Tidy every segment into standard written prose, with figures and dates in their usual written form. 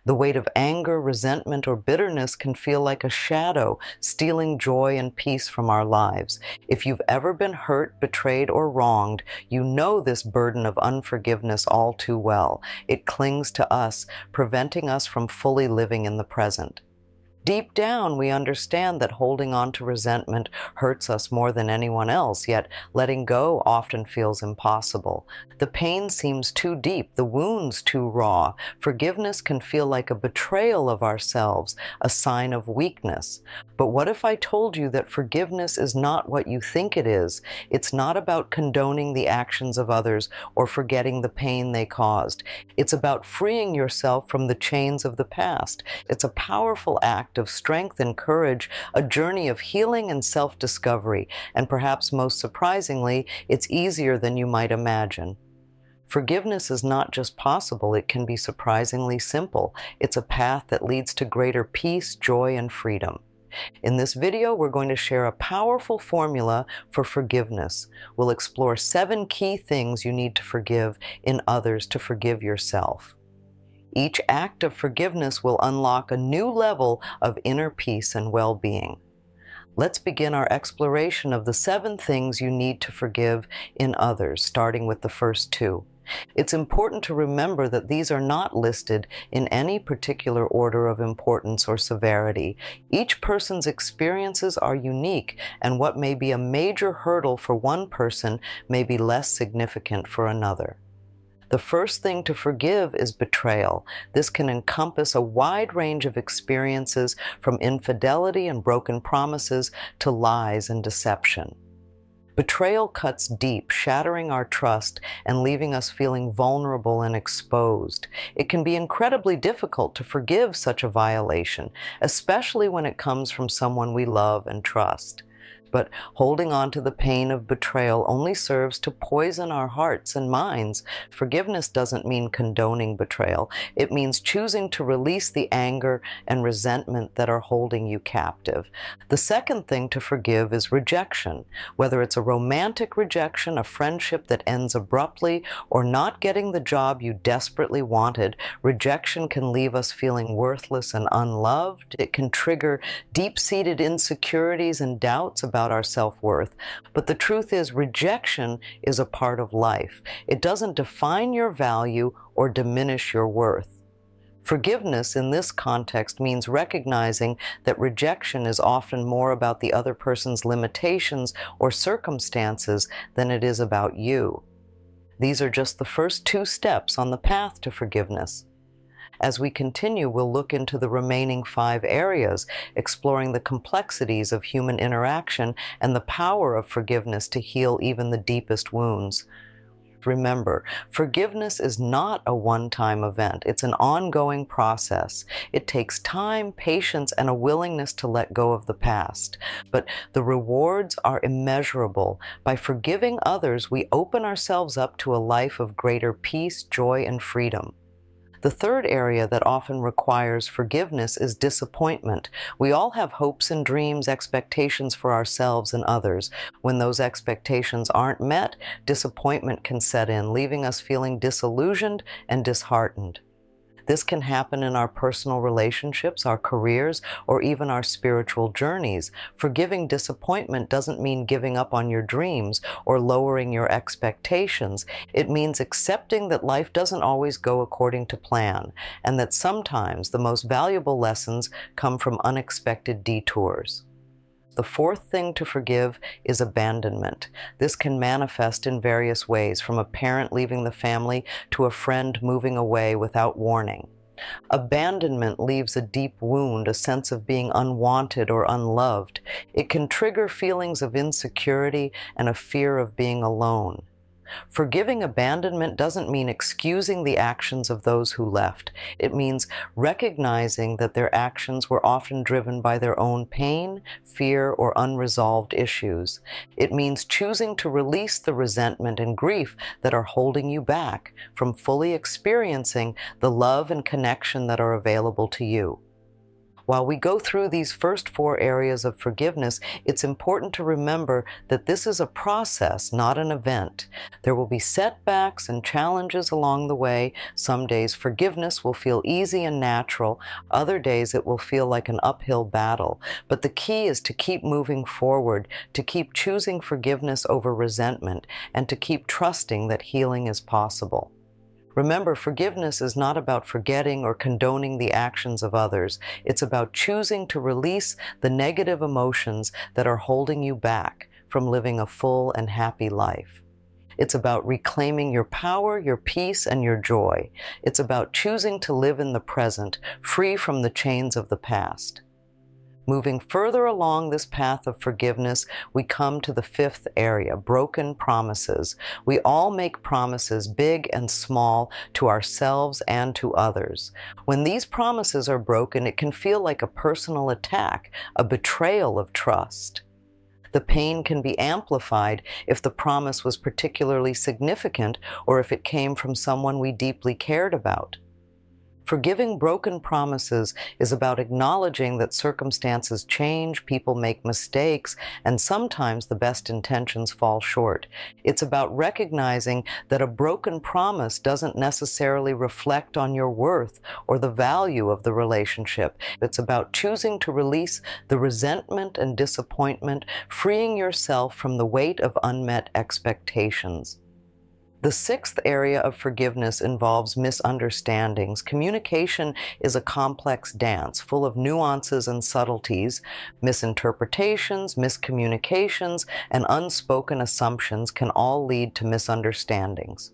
The weight of anger, resentment, or bitterness can feel like a shadow, stealing joy and peace from our lives. If you've ever been hurt, betrayed, or wronged, you know this burden of unforgiveness all too well. It clings to us, preventing us from fully living in the present. Deep down, we understand that holding on to resentment hurts us more than anyone else, yet letting go often feels impossible. The pain seems too deep, the wounds too raw. Forgiveness can feel like a betrayal of ourselves, a sign of weakness. But what if I told you that forgiveness is not what you think it is? It's not about condoning the actions of others or forgetting the pain they caused. It's about freeing yourself from the chains of the past. It's a powerful act of strength and courage, a journey of healing and self-discovery, and perhaps most surprisingly, it's easier than you might imagine. Forgiveness is not just possible, it can be surprisingly simple. It's a path that leads to greater peace, joy, and freedom. In this video, we're going to share a powerful formula for forgiveness. We'll explore 7 key things you need to forgive in others to forgive yourself. Each act of forgiveness will unlock a new level of inner peace and well-being. Let's begin our exploration of the 7 things you need to forgive in others, starting with the first 2. It's important to remember that these are not listed in any particular order of importance or severity. Each person's experiences are unique, and what may be a major hurdle for one person may be less significant for another. The first thing to forgive is betrayal. This can encompass a wide range of experiences, from infidelity and broken promises to lies and deception. Betrayal cuts deep, shattering our trust and leaving us feeling vulnerable and exposed. It can be incredibly difficult to forgive such a violation, especially when it comes from someone we love and trust. But holding on to the pain of betrayal only serves to poison our hearts and minds. Forgiveness doesn't mean condoning betrayal. It means choosing to release the anger and resentment that are holding you captive. The second thing to forgive is rejection. Whether it's a romantic rejection, a friendship that ends abruptly, or not getting the job you desperately wanted, rejection can leave us feeling worthless and unloved. It can trigger deep-seated insecurities and doubts about our self-worth. But the truth is, rejection is a part of life. It doesn't define your value or diminish your worth. Forgiveness in this context means recognizing that rejection is often more about the other person's limitations or circumstances than it is about you. These are just the first 2 steps on the path to forgiveness. As we continue, we'll look into the remaining 5 areas, exploring the complexities of human interaction and the power of forgiveness to heal even the deepest wounds. Remember, forgiveness is not a one-time event. It's an ongoing process. It takes time, patience, and a willingness to let go of the past. But the rewards are immeasurable. By forgiving others, we open ourselves up to a life of greater peace, joy, and freedom. The third area that often requires forgiveness is disappointment. We all have hopes and dreams, expectations for ourselves and others. When those expectations aren't met, disappointment can set in, leaving us feeling disillusioned and disheartened. This can happen in our personal relationships, our careers, or even our spiritual journeys. Forgiving disappointment doesn't mean giving up on your dreams or lowering your expectations. It means accepting that life doesn't always go according to plan, and that sometimes the most valuable lessons come from unexpected detours. The fourth thing to forgive is abandonment. This can manifest in various ways, from a parent leaving the family to a friend moving away without warning. Abandonment leaves a deep wound, a sense of being unwanted or unloved. It can trigger feelings of insecurity and a fear of being alone. Forgiving abandonment doesn't mean excusing the actions of those who left. It means recognizing that their actions were often driven by their own pain, fear, or unresolved issues. It means choosing to release the resentment and grief that are holding you back from fully experiencing the love and connection that are available to you. While we go through these first 4 areas of forgiveness, it's important to remember that this is a process, not an event. There will be setbacks and challenges along the way. Some days forgiveness will feel easy and natural. Other days it will feel like an uphill battle. But the key is to keep moving forward, to keep choosing forgiveness over resentment, and to keep trusting that healing is possible. Remember, forgiveness is not about forgetting or condoning the actions of others. It's about choosing to release the negative emotions that are holding you back from living a full and happy life. It's about reclaiming your power, your peace, and your joy. It's about choosing to live in the present, free from the chains of the past. Moving further along this path of forgiveness, we come to the 5th area, broken promises. We all make promises, big and small, to ourselves and to others. When these promises are broken, it can feel like a personal attack, a betrayal of trust. The pain can be amplified if the promise was particularly significant or if it came from someone we deeply cared about. Forgiving broken promises is about acknowledging that circumstances change, people make mistakes, and sometimes the best intentions fall short. It's about recognizing that a broken promise doesn't necessarily reflect on your worth or the value of the relationship. It's about choosing to release the resentment and disappointment, freeing yourself from the weight of unmet expectations. The 6th area of forgiveness involves misunderstandings. Communication is a complex dance full of nuances and subtleties. Misinterpretations, miscommunications, and unspoken assumptions can all lead to misunderstandings.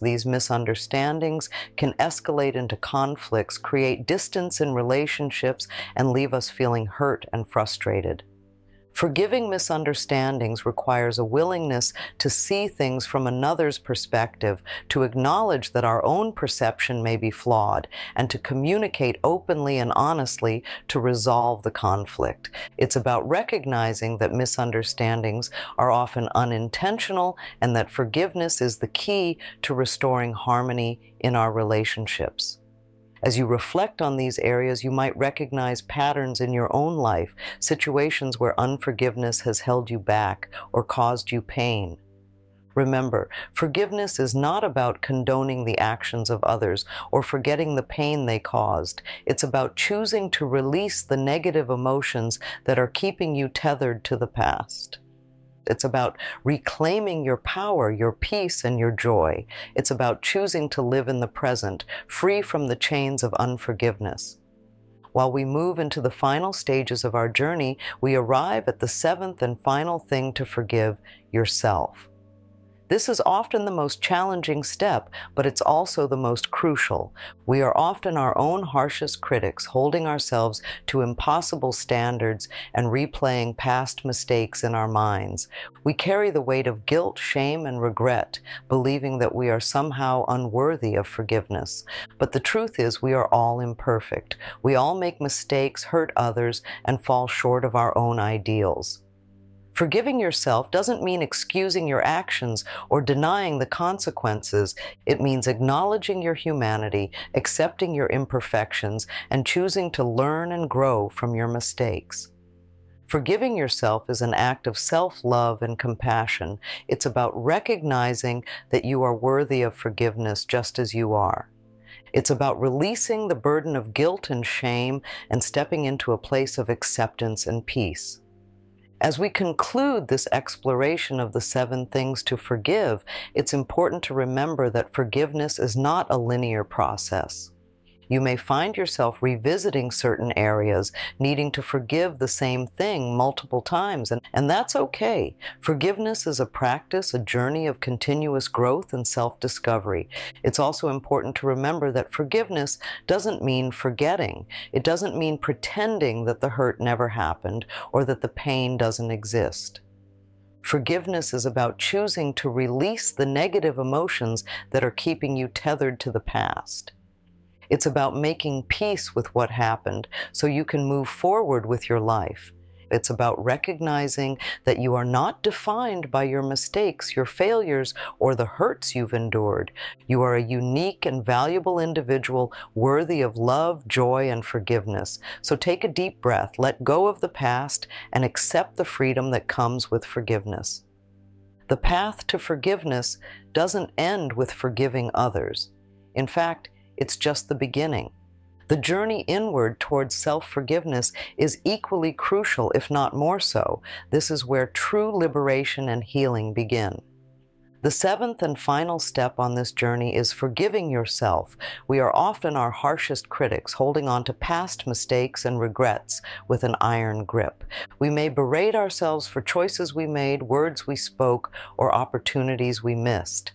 These misunderstandings can escalate into conflicts, create distance in relationships, and leave us feeling hurt and frustrated. Forgiving misunderstandings requires a willingness to see things from another's perspective, to acknowledge that our own perception may be flawed, and to communicate openly and honestly to resolve the conflict. It's about recognizing that misunderstandings are often unintentional and that forgiveness is the key to restoring harmony in our relationships. As you reflect on these areas, you might recognize patterns in your own life, situations where unforgiveness has held you back or caused you pain. Remember, forgiveness is not about condoning the actions of others or forgetting the pain they caused. It's about choosing to release the negative emotions that are keeping you tethered to the past. It's about reclaiming your power, your peace, and your joy. It's about choosing to live in the present, free from the chains of unforgiveness. While we move into the final stages of our journey, we arrive at the 7th and final thing to forgive: yourself. This is often the most challenging step, but it's also the most crucial. We are often our own harshest critics, holding ourselves to impossible standards and replaying past mistakes in our minds. We carry the weight of guilt, shame, and regret, believing that we are somehow unworthy of forgiveness. But the truth is, we are all imperfect. We all make mistakes, hurt others, and fall short of our own ideals. Forgiving yourself doesn't mean excusing your actions or denying the consequences. It means acknowledging your humanity, accepting your imperfections, and choosing to learn and grow from your mistakes. Forgiving yourself is an act of self-love and compassion. It's about recognizing that you are worthy of forgiveness just as you are. It's about releasing the burden of guilt and shame and stepping into a place of acceptance and peace. As we conclude this exploration of the 7 things to forgive, it's important to remember that forgiveness is not a linear process. You may find yourself revisiting certain areas, needing to forgive the same thing multiple times, and that's okay. Forgiveness is a practice, a journey of continuous growth and self-discovery. It's also important to remember that forgiveness doesn't mean forgetting. It doesn't mean pretending that the hurt never happened or that the pain doesn't exist. Forgiveness is about choosing to release the negative emotions that are keeping you tethered to the past. It's about making peace with what happened so you can move forward with your life. It's about recognizing that you are not defined by your mistakes, your failures, or the hurts you've endured. You are a unique and valuable individual worthy of love, joy, and forgiveness. So take a deep breath, let go of the past, and accept the freedom that comes with forgiveness. The path to forgiveness doesn't end with forgiving others. In fact, it's just the beginning. The journey inward towards self-forgiveness is equally crucial, if not more so. This is where true liberation and healing begin. The seventh and final step on this journey is forgiving yourself. We are often our harshest critics, holding on to past mistakes and regrets with an iron grip. We may berate ourselves for choices we made, words we spoke, or opportunities we missed.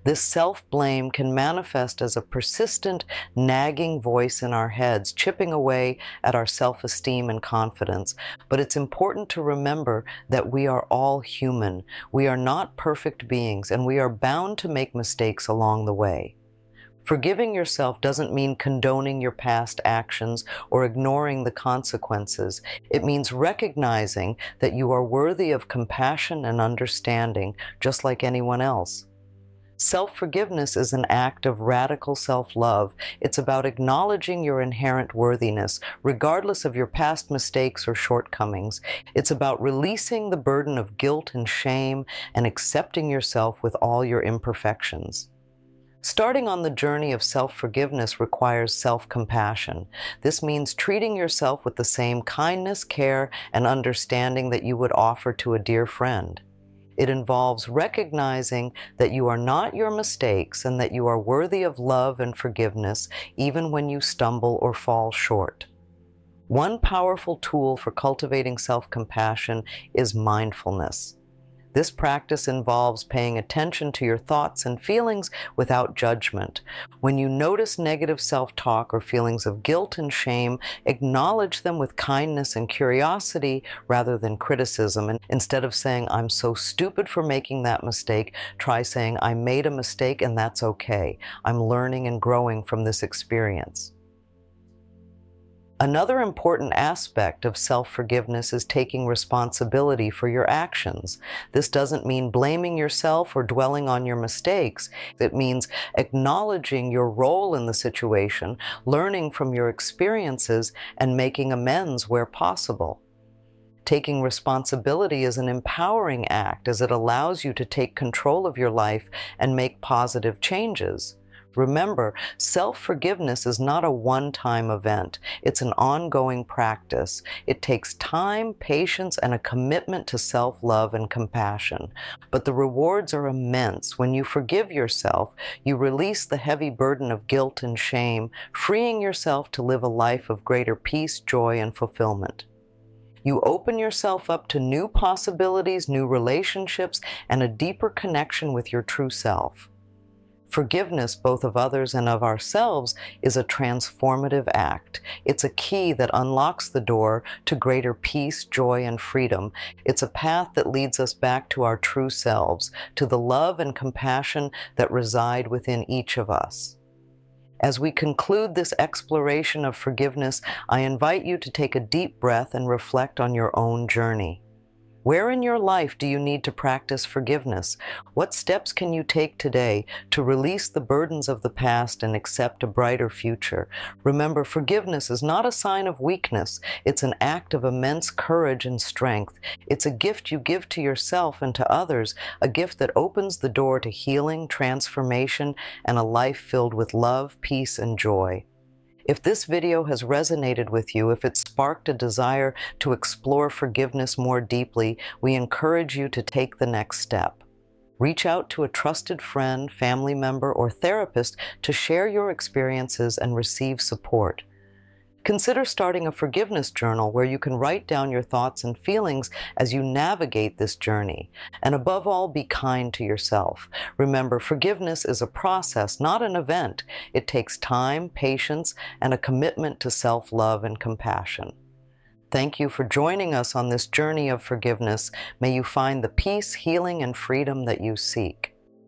This self-blame can manifest as a persistent, nagging voice in our heads, chipping away at our self-esteem and confidence. But it's important to remember that we are all human. We are not perfect beings, and we are bound to make mistakes along the way. Forgiving yourself doesn't mean condoning your past actions or ignoring the consequences. It means recognizing that you are worthy of compassion and understanding, just like anyone else. Self-forgiveness is an act of radical self-love. It's about acknowledging your inherent worthiness, regardless of your past mistakes or shortcomings. It's about releasing the burden of guilt and shame and accepting yourself with all your imperfections. Starting on the journey of self-forgiveness requires self-compassion. This means treating yourself with the same kindness, care, and understanding that you would offer to a dear friend. It involves recognizing that you are not your mistakes and that you are worthy of love and forgiveness even when you stumble or fall short. One powerful tool for cultivating self-compassion is mindfulness. This practice involves paying attention to your thoughts and feelings without judgment. When you notice negative self-talk or feelings of guilt and shame, acknowledge them with kindness and curiosity rather than criticism. And instead of saying, "I'm so stupid for making that mistake," try saying, "I made a mistake and that's okay. I'm learning and growing from this experience." Another important aspect of self-forgiveness is taking responsibility for your actions. This doesn't mean blaming yourself or dwelling on your mistakes. It means acknowledging your role in the situation, learning from your experiences, and making amends where possible. Taking responsibility is an empowering act as it allows you to take control of your life and make positive changes. Remember, self-forgiveness is not a one-time event. It's an ongoing practice. It takes time, patience, and a commitment to self-love and compassion. But the rewards are immense. When you forgive yourself, you release the heavy burden of guilt and shame, freeing yourself to live a life of greater peace, joy, and fulfillment. You open yourself up to new possibilities, new relationships, and a deeper connection with your true self. Forgiveness, both of others and of ourselves, is a transformative act. It's a key that unlocks the door to greater peace, joy, and freedom. It's a path that leads us back to our true selves, to the love and compassion that reside within each of us. As we conclude this exploration of forgiveness, I invite you to take a deep breath and reflect on your own journey. Where in your life do you need to practice forgiveness? What steps can you take today to release the burdens of the past and accept a brighter future? Remember, forgiveness is not a sign of weakness. It's an act of immense courage and strength. It's a gift you give to yourself and to others, a gift that opens the door to healing, transformation, and a life filled with love, peace, and joy. If this video has resonated with you, if it sparked a desire to explore forgiveness more deeply, we encourage you to take the next step. Reach out to a trusted friend, family member, or therapist to share your experiences and receive support. Consider starting a forgiveness journal where you can write down your thoughts and feelings as you navigate this journey. And above all, be kind to yourself. Remember, forgiveness is a process, not an event. It takes time, patience, and a commitment to self-love and compassion. Thank you for joining us on this journey of forgiveness. May you find the peace, healing, and freedom that you seek.